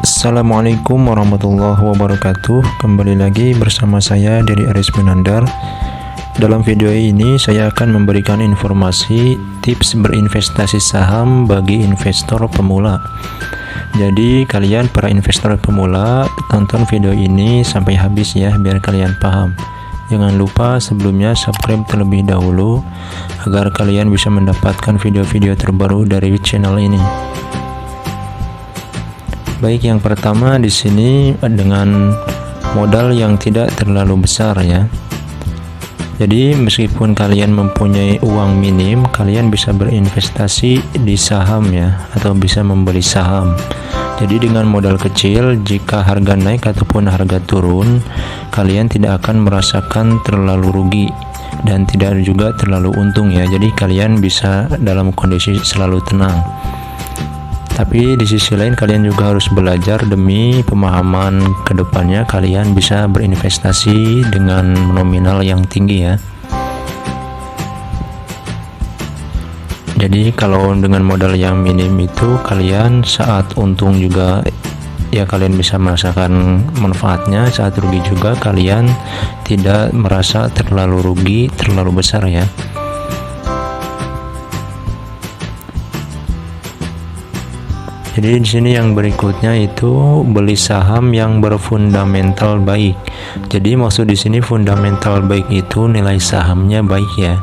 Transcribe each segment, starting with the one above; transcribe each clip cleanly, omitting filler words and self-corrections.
Assalamualaikum warahmatullahi wabarakatuh. Kembali lagi bersama saya Dery Aris Munandar. Dalam video ini saya akan memberikan informasi tips berinvestasi saham bagi investor pemula. Jadi kalian para investor pemula tonton video ini sampai habis ya, biar kalian paham. Jangan lupa sebelumnya subscribe terlebih dahulu agar kalian bisa mendapatkan video-video terbaru dari channel ini. Baik, yang pertama di sini dengan modal yang tidak terlalu besar ya. Jadi meskipun kalian mempunyai uang minim, kalian bisa berinvestasi di saham ya, atau bisa membeli saham. Jadi dengan modal kecil, jika harga naik ataupun harga turun, kalian tidak akan merasakan terlalu rugi dan tidak juga terlalu untung ya. Jadi kalian bisa dalam kondisi selalu tenang. Tapi di sisi lain kalian juga harus belajar demi pemahaman kedepannya kalian bisa berinvestasi dengan nominal yang tinggi ya. Jadi kalau dengan modal yang minim itu kalian saat untung juga ya kalian bisa merasakan manfaatnya, saat rugi juga kalian tidak merasa terlalu rugi terlalu besar ya. Jadi di sini yang berikutnya itu beli saham yang berfundamental baik. Jadi maksud di sini fundamental baik itu nilai sahamnya baik ya,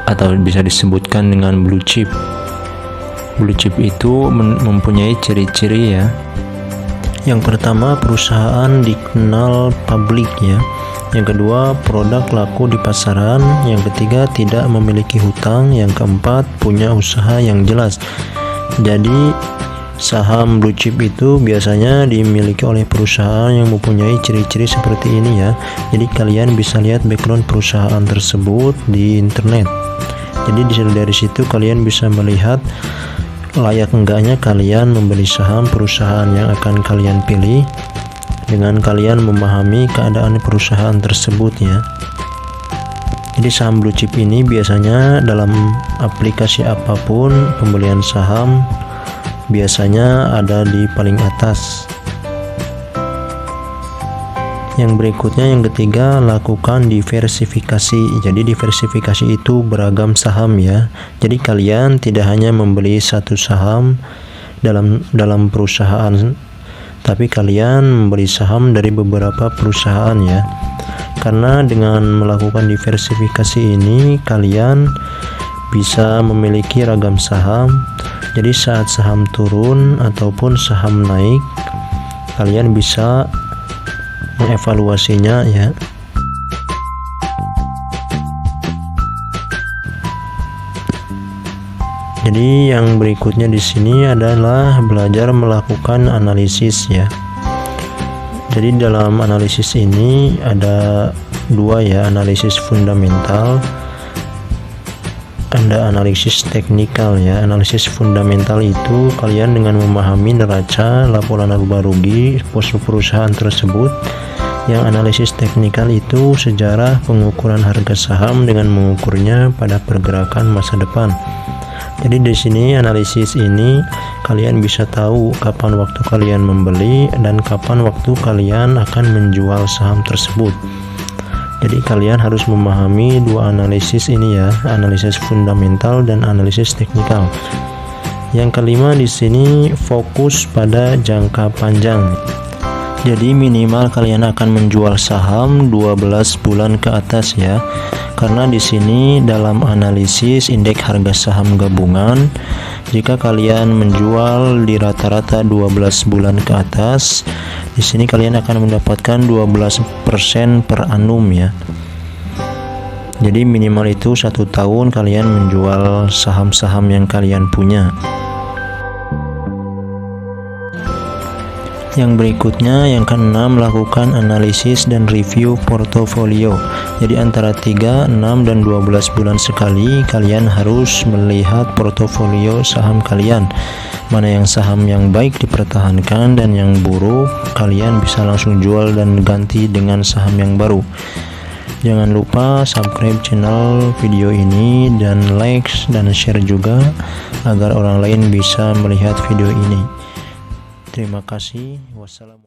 atau bisa disebutkan dengan blue chip. Blue chip itu mempunyai ciri-ciri ya. Yang pertama, perusahaan dikenal publik ya. Yang kedua, produk laku di pasaran. Yang ketiga, tidak memiliki hutang. Yang keempat, punya usaha yang jelas. Jadi saham blue chip itu biasanya dimiliki oleh perusahaan yang mempunyai ciri-ciri seperti ini ya. Jadi kalian bisa lihat background perusahaan tersebut di internet. Jadi dari situ kalian bisa melihat layak enggaknya kalian membeli saham perusahaan yang akan kalian pilih dengan kalian memahami keadaan perusahaan tersebut ya. Jadi saham blue chip ini biasanya dalam aplikasi apapun pembelian saham biasanya ada di paling atas. Yang berikutnya, yang ketiga, lakukan diversifikasi. Jadi diversifikasi itu beragam saham ya. Jadi kalian tidak hanya membeli satu saham dalam perusahaan, tapi kalian membeli saham dari beberapa perusahaan ya. Karena dengan melakukan diversifikasi ini kalian bisa memiliki ragam saham. Jadi saat saham turun ataupun saham naik, kalian bisa mengevaluasinya ya. Jadi yang berikutnya di sini adalah belajar melakukan analisis ya. Jadi dalam analisis ini ada dua ya, analisis fundamental, ada analisis teknikal ya. Analisis fundamental itu kalian dengan memahami neraca, laporan laba rugi perusahaan tersebut. Yang analisis teknikal itu sejarah pengukuran harga saham dengan mengukurnya pada pergerakan masa depan. Jadi di sini analisis ini kalian bisa tahu kapan waktu kalian membeli dan kapan waktu kalian akan menjual saham tersebut. Jadi kalian harus memahami dua analisis ini ya, analisis fundamental dan analisis teknikal. Yang kelima di sini fokus pada jangka panjang. Jadi minimal kalian akan menjual saham 12 bulan ke atas ya. Karena di sini dalam analisis indeks harga saham gabungan, jika kalian menjual di rata-rata 12 bulan ke atas, di sini kalian akan mendapatkan 12% per annum ya. Jadi minimal itu 1 tahun kalian menjual saham-saham yang kalian punya. Yang berikutnya, yang keenam, lakukan analisis dan review portofolio. Jadi antara 3, 6, dan 12 bulan sekali kalian harus melihat portofolio saham kalian. Mana yang saham yang baik dipertahankan dan yang buruk kalian bisa langsung jual dan ganti dengan saham yang baru. Jangan lupa subscribe channel video ini dan like dan share juga agar orang lain bisa melihat video ini. Terima kasih. Wassalamualaikum.